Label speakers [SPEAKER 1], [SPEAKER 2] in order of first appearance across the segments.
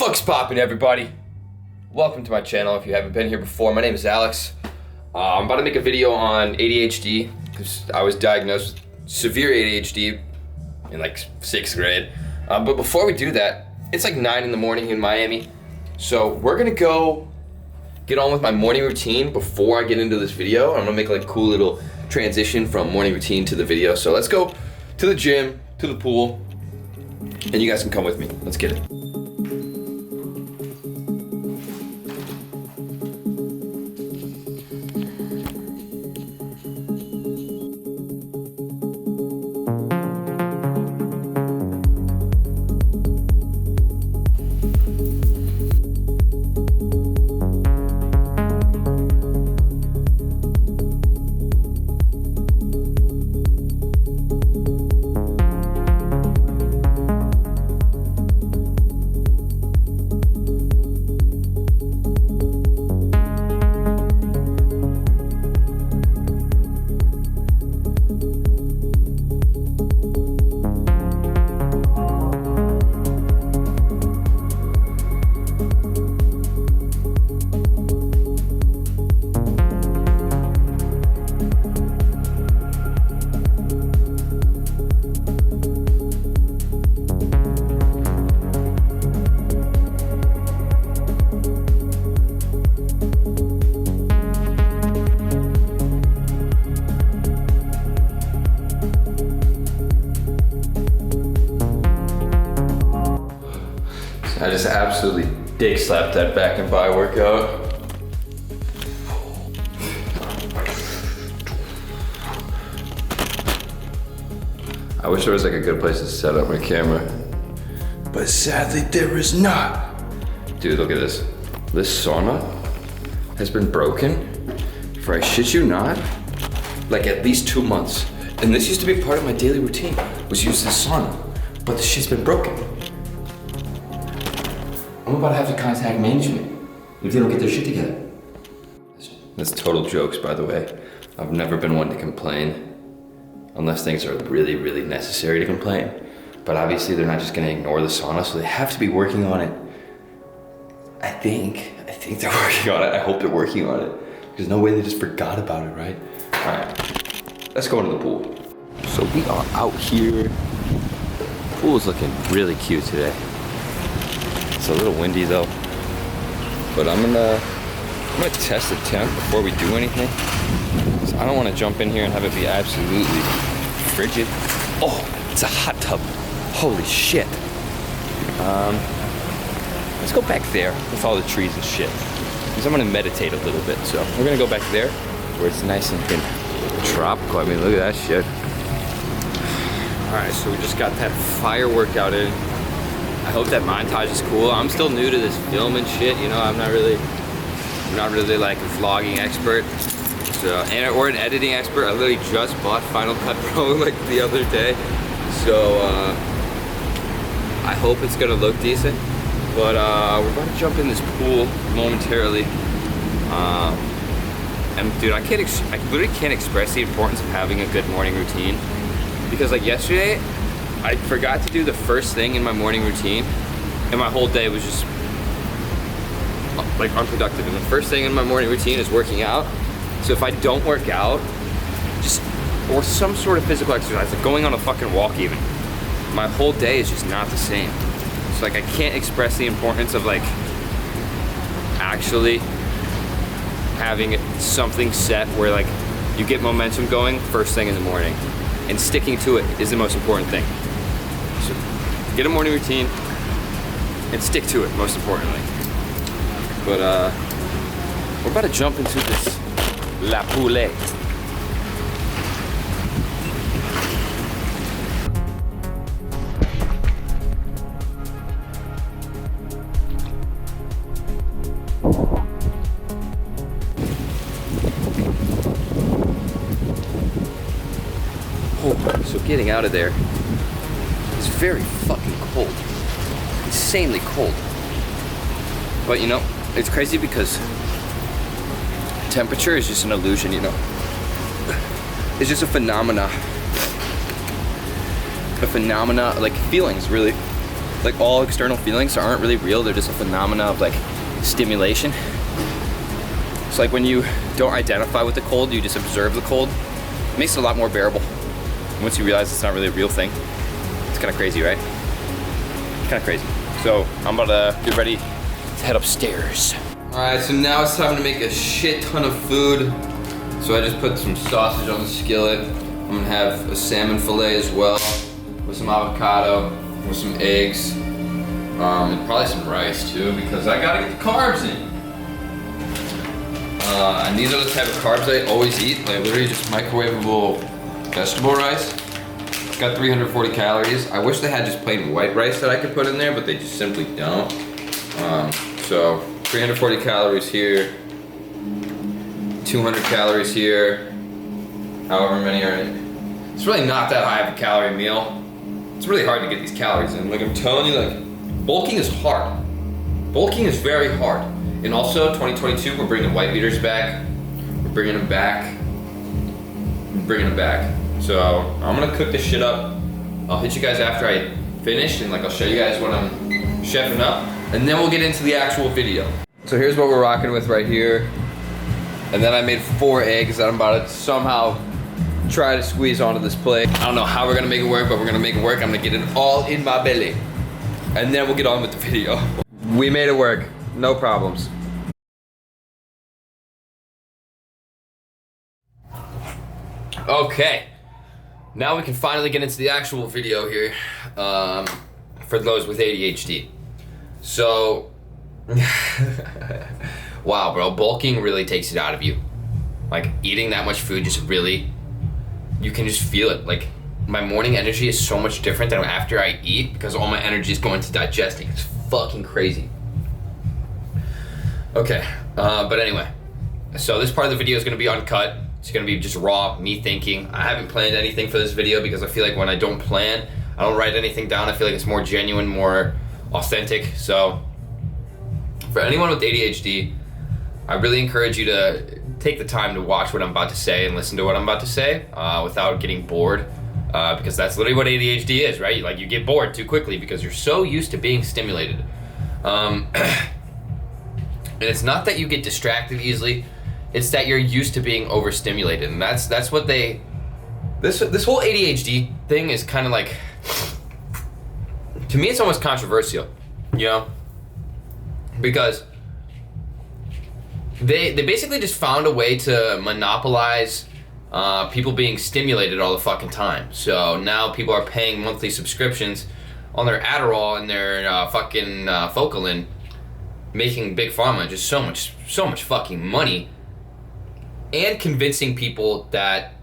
[SPEAKER 1] Fuck's poppin', everybody? Welcome to my channel if you haven't been here before. My name is Alex. I'm about to make a video on ADHD because I was diagnosed with severe ADHD in like 6th grade. But before we do that, it's like 9 in the morning in Miami. So we're gonna go get on with my morning routine before I get into this video. I'm gonna make like a cool little transition from morning routine to the video. So let's go to the gym, to the pool, and you guys can come with me. Let's get it. I just absolutely dick slapped that back and bi workout. I wish there was like a good place to set up my camera, but sadly there is not. Dude, look at this. This sauna has been broken for, I shit you not, like at least 2 months. And this used to be part of my daily routine, was use this sauna, but the shit's been broken. I'm about to have to contact management if they don't get their shit together. That's total jokes, by the way. I've never been one to complain unless things are really, really necessary to complain. But obviously they're not just gonna ignore the sauna, so they have to be working on it. I think they're working on it. I hope they're working on it. There's no way they just forgot about it, right? All right, let's go into the pool. So we are out here. The pool is looking really cute today. It's a little windy though, but I'm gonna test the temp before we do anything. So I don't want to jump in here and have it be absolutely frigid. Oh, it's a hot tub. Holy shit. Let's go back there with all the trees and shit, because I'm gonna meditate a little bit. So we're gonna go back there where it's nice and tropical. I mean, look at that shit. All right, so we just got that fire workout in. I hope that montage is cool. I'm still new to this film and shit, you know. I'm not really like a vlogging expert, so, or an editing expert. I literally just bought Final Cut Pro like the other day, so I hope it's gonna look decent. But we're about to jump in this pool momentarily, and dude, I literally can't express the importance of having a good morning routine, because like yesterday, I forgot to do the first thing in my morning routine, and my whole day was just like unproductive. And the first thing in my morning routine is working out. So if I don't work out, or some sort of physical exercise, like going on a fucking walk even, my whole day is just not the same. So like I can't express the importance of like actually having something set where like you get momentum going first thing in the morning, and sticking to it is the most important thing. So get a morning routine and stick to it, most importantly. But we're about to jump into this La Poule. Oh, so getting out of there is very fucking cold. Insanely cold. But you know, it's crazy because temperature is just an illusion, you know. It's just a phenomena, like feelings really. like all external feelings aren't really real. They're just a phenomena of like stimulation. It's like when you don't identify with the cold, you just observe the cold. It makes it a lot more bearable. Once you realize it's not really a real thing, it's kind of crazy, right? It's kind of crazy. So I'm about to get ready to head upstairs. All right, so now it's time to make a shit ton of food. So I just put some sausage on the skillet. I'm gonna have a salmon fillet as well, with some avocado, with some eggs, and probably some rice too, because I gotta get the carbs in. And these are the type of carbs I always eat. Like literally just microwavable vegetable rice. It's got 340 calories. I wish they had just plain white rice that I could put in there, but they just simply don't. So 340 calories here, 200 calories here, however many are in it. It's really not that high of a calorie meal. It's really hard to get these calories in. Like I'm telling you, like bulking is hard. Bulking is very hard. And also 2022, we're bringing white beaters back. We're bringing them back. We're bringing them back. So I'm gonna cook this shit up. I'll hit you guys after I finish, and like I'll show you guys what I'm chefing up, and then we'll get into the actual video. So here's what we're rocking with right here. And then I made 4 eggs that I'm about to somehow try to squeeze onto this plate. I don't know how we're gonna make it work, but we're gonna make it work. I'm gonna get it all in my belly. And then we'll get on with the video. We made it work, no problems. Okay, now we can finally get into the actual video here, for those with ADHD. So, wow, bro, bulking really takes it out of you. Like, eating that much food just really, you can just feel it. Like, my morning energy is so much different than after I eat because all my energy is going to digesting. It's fucking crazy. Okay, but anyway, so this part of the video is gonna be uncut. It's gonna be just raw, me thinking. I haven't planned anything for this video because I feel like when I don't plan, I don't write anything down. I feel like it's more genuine, more authentic. So for anyone with ADHD, I really encourage you to take the time to watch what I'm about to say and listen to what I'm about to say without getting bored, because that's literally what ADHD is, right? Like you get bored too quickly because you're so used to being stimulated. And it's not that you get distracted easily, it's that you're used to being overstimulated, and that's what this whole ADHD thing is kind of like, to me it's almost controversial, you know, because they basically just found a way to monopolize people being stimulated all the fucking time. So now people are paying monthly subscriptions on their Adderall and their fucking Focalin, making Big Pharma just so much fucking money, and convincing people that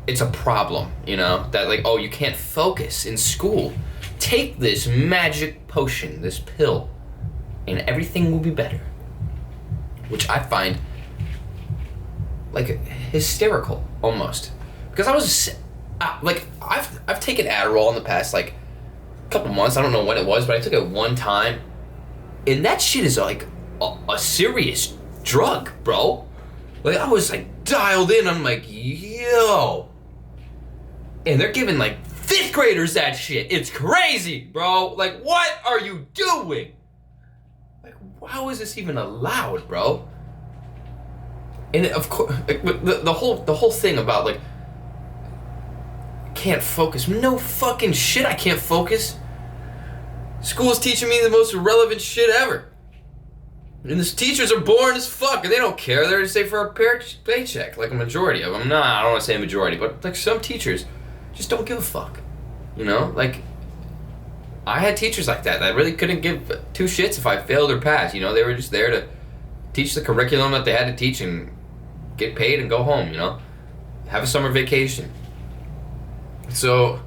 [SPEAKER 1] it's a problem, you know, that like, oh, you can't focus in school. Take this magic potion, this pill, and everything will be better. Which I find like hysterical almost, because I was like, I've taken Adderall in the past like couple months. I don't know when it was, but I took it one time, and that shit is like a serious drug, bro. Like I was like dialed in. I'm like, yo, and they're giving like 5th graders that shit. It's crazy, bro. Like, what are you doing? Like, how is this even allowed, bro? And of course, like, the whole thing about like, can't focus. No fucking shit, I can't focus. School's teaching me the most irrelevant shit ever. And these teachers are boring as fuck, and they don't care. They're just there for a paycheck, like a majority of them. Nah, I don't want to say a majority, but like some teachers just don't give a fuck. You know, like I had teachers like that really couldn't give 2 shits if I failed or passed. You know, they were just there to teach the curriculum that they had to teach and get paid and go home, you know, have a summer vacation. So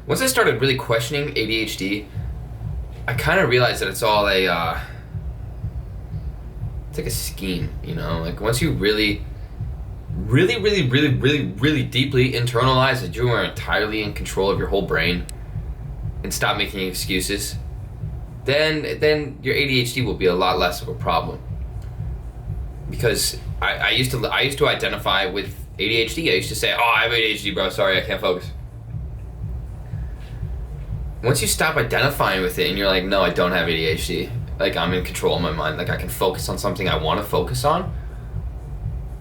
[SPEAKER 1] once I started really questioning ADHD, I kind of realized that it's all it's like a scheme, you know, like once you really deeply internalize that you are entirely in control of your whole brain and stop making excuses, then your ADHD will be a lot less of a problem. Because I used to identify with ADHD. I used to say, oh, I have ADHD, bro, sorry, I can't focus. once you stop identifying with it and you're like, no, I don't have ADHD, like I'm in control of my mind, like I can focus on something I want to focus on.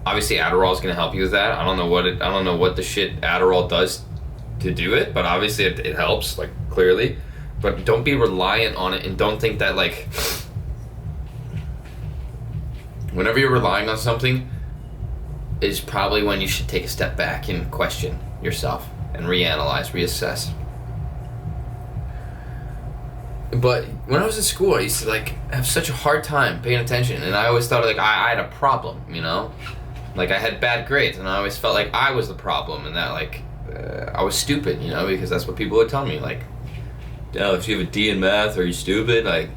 [SPEAKER 1] Obviously Adderall is going to help you with that. I don't know what the shit Adderall does to do it, but obviously it helps, like, clearly. But don't be reliant on it, and don't think that, like, whenever you're relying on something is probably when you should take a step back and question yourself and reanalyze, reassess. But when I was in school, I used to, like, have such a hard time paying attention, and I always thought, like, I had a problem, you know? Like, I had bad grades, and I always felt like I was the problem, and that, like, I was stupid, you know, because that's what people would tell me, like, oh, if you have a D in math, are you stupid? Like,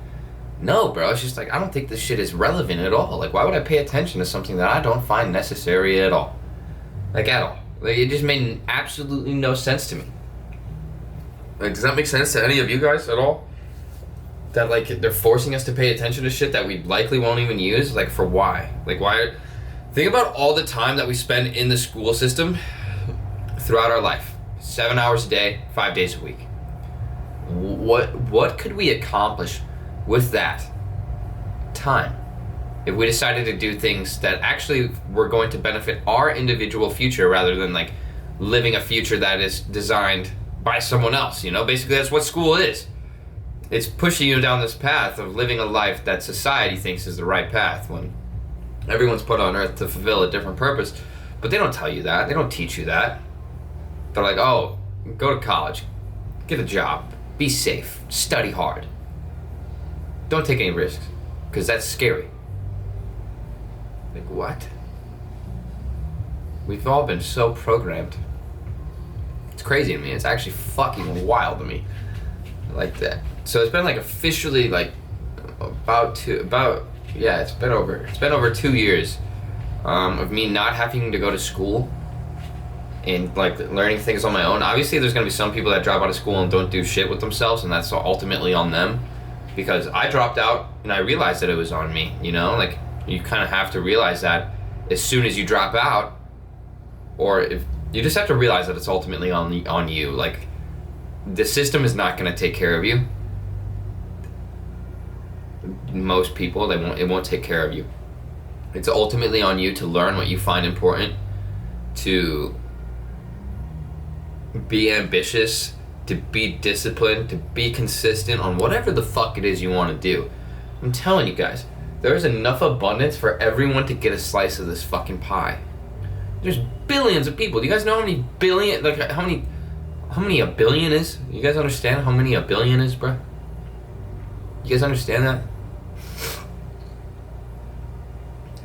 [SPEAKER 1] no, bro, it's just, like, I don't think this shit is relevant at all. Like, why would I pay attention to something that I don't find necessary at all? Like, at all. Like, it just made absolutely no sense to me. Like, does that make sense to any of you guys at all? That, like, they're forcing us to pay attention to shit that we likely won't even use? Like, for why? Like, why? Think about all the time that we spend in the school system throughout our life. 7 hours a day, 5 days a week. What could we accomplish with that time if we decided to do things that actually were going to benefit our individual future rather than, like, living a future that is designed by someone else, you know? Basically, that's what school is. It's pushing you down this path of living a life that society thinks is the right path when everyone's put on earth to fulfill a different purpose. But they don't tell you that. They don't teach you that. They're like, oh, go to college, get a job, be safe, study hard. Don't take any risks, because that's scary. Like, what? We've all been so programmed. It's crazy to me. It's actually fucking wild to me. Like that. So it's been, like, officially, like, it's been over 2 years of me not having to go to school and, like, learning things on my own. Obviously there's gonna be some people that drop out of school and don't do shit with themselves, and that's ultimately on them, because I dropped out and I realized that it was on me, you know? Like, you kind of have to realize that as soon as you drop out, or if you just have to realize that it's ultimately on you. Like, the system is not going to take care of you. Most people, it won't take care of you. It's ultimately on you to learn what you find important, to be ambitious, to be disciplined, to be consistent on whatever the fuck it is you want to do. I'm telling you guys, there's enough abundance for everyone to get a slice of this fucking pie. There's billions of people. Do you guys know how many billion, like, how many a billion is? You guys understand how many a billion is, bro? You guys understand that?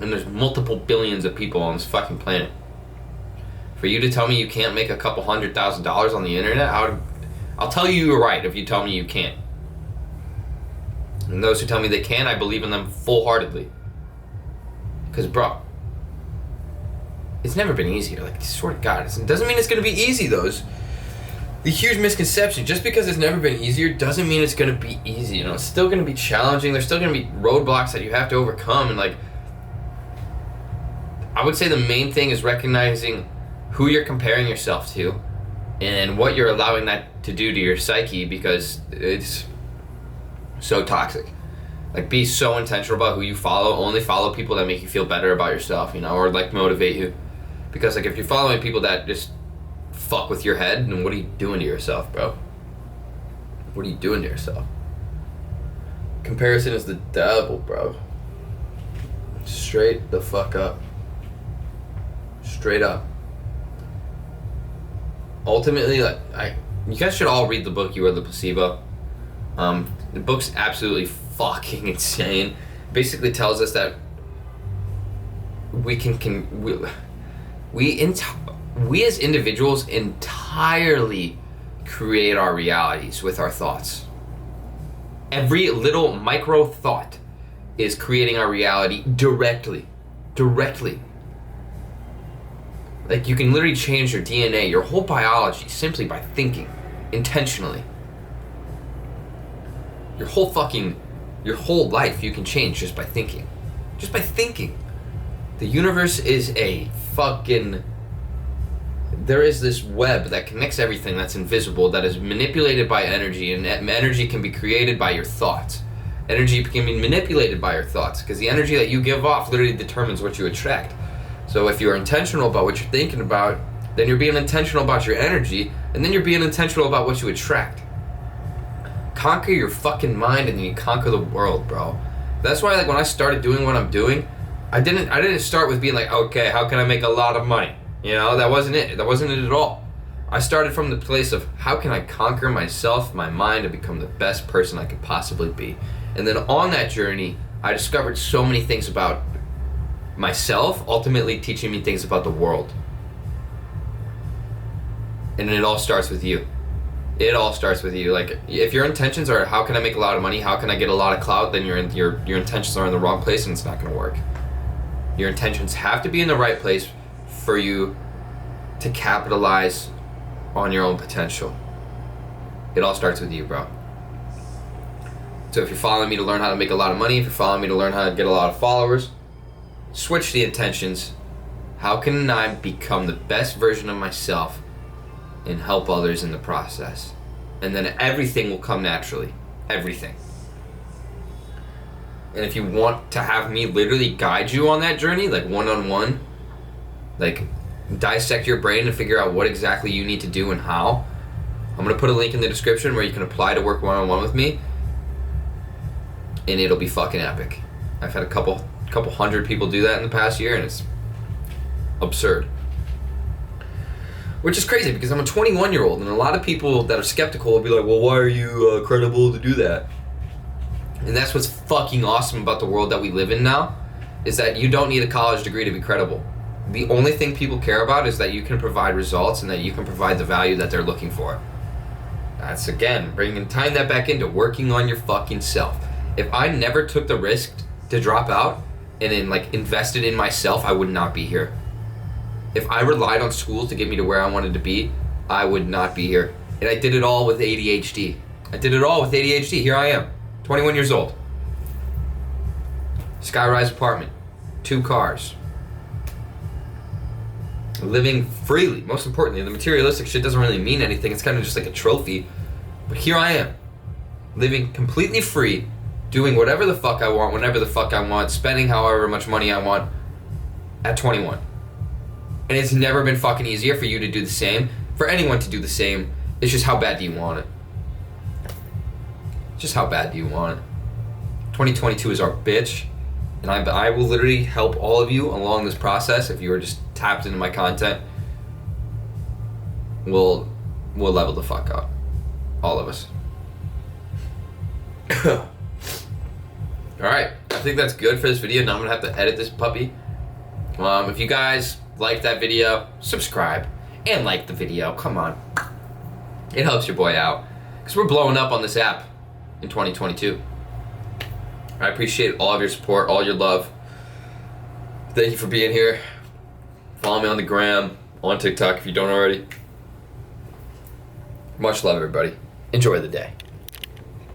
[SPEAKER 1] And there's multiple billions of people on this fucking planet. For you to tell me you can't make a couple $100,000 on the internet, I'll tell you you're right if you tell me you can't. And those who tell me they can, I believe in them full-heartedly. Because, bro, it's never been easier. Like, I swear to God, it doesn't mean it's going to be easy, though. The huge misconception, just because it's never been easier doesn't mean it's going to be easy, you know? It's still going to be challenging. There's still going to be roadblocks that you have to overcome, and, like, I would say the main thing is recognizing who you're comparing yourself to and what you're allowing that to do to your psyche, because it's so toxic. Like, be so intentional about who you follow. Only follow people that make you feel better about yourself, you know, or, like, motivate you. Because, like, if you're following people that just fuck with your head, then what are you doing to yourself, bro? What are you doing to yourself? Comparison is the devil, bro. Straight the fuck up. Straight up. Ultimately, like, you guys should all read the book, You Are the Placebo. The book's absolutely fucking insane. Basically tells us that we as individuals entirely create our realities with our thoughts. Every little micro thought is creating our reality directly. Like, you can literally change your DNA, your whole biology, simply by thinking intentionally. Your whole life you can change just by thinking. Just by thinking. The universe is a fucking there is this web that connects everything that's invisible, that is manipulated by energy, and energy can be created by your thoughts. Energy can be manipulated by your thoughts, because the energy that you give off literally determines what you attract. So if you're intentional about what you're thinking about, then you're being intentional about your energy, and then you're being intentional about what you attract. Conquer your fucking mind, and then you conquer the world, bro. That's why, like, when I started doing what I'm doing, I didn't start with being like, okay, how can I make a lot of money? You know, that wasn't it. That wasn't it at all. I started from the place of, how can I conquer myself, my mind, and become the best person I could possibly be? And then on that journey, I discovered so many things about myself, ultimately teaching me things about the world. And it all starts with you. It all starts with you. Like, if your intentions are, how can I make a lot of money, how can I get a lot of clout, then your intentions are in the wrong place, and it's not going to work. Your intentions have to be in the right place for you to capitalize on your own potential. It all starts with you, bro. So if you're following me to learn how to make a lot of money, if you're following me to learn how to get a lot of followers, switch the intentions. How can I become the best version of myself and help others in the process? And then everything will come naturally. Everything. And if you want to have me literally guide you on that journey, like one-on-one, like dissect your brain and figure out what exactly you need to do and how, I'm going to put a link in the description where you can apply to work one-on-one with me, and it'll be fucking epic. I've had a couple hundred people do that in the past year, and it's absurd. Which is crazy, because I'm a 21-year-old, and a lot of people that are skeptical will be like, well, why are you credible to do that? And that's what's fucking awesome about the world that we live in now, is that you don't need a college degree to be credible. The only thing people care about is that you can provide results and that you can provide the value that they're looking for. That's, again, tying that back into working on your fucking self. If I never took the risk to drop out and then, like, invested in myself, I would not be here. If I relied on school to get me to where I wanted to be, I would not be here. And I did it all with ADHD. Here I am, 21 years old. Skyrise apartment, 2 cars. Living freely. Most importantly, the materialistic shit doesn't really mean anything. It's kind of just like a trophy. But here I am, living completely free, doing whatever the fuck I want, whenever the fuck I want, spending however much money I want at 21. And it's never been fucking easier for you to do the same, for anyone to do the same. It's just, how bad do you want it? Just how bad do you want it? 2022 is our bitch, and I will literally help all of you along this process. If you are just tapped into my content, we'll level the fuck up. All of us. Alright, I think that's good for this video. Now I'm gonna have to edit this puppy. If you guys like that video, subscribe and like the video. Come on. It helps your boy out, because we're blowing up on this app in 2022. I appreciate all of your support, all your love. Thank you for being here. Follow me on the gram, on TikTok if you don't already. Much love, everybody. Enjoy the day.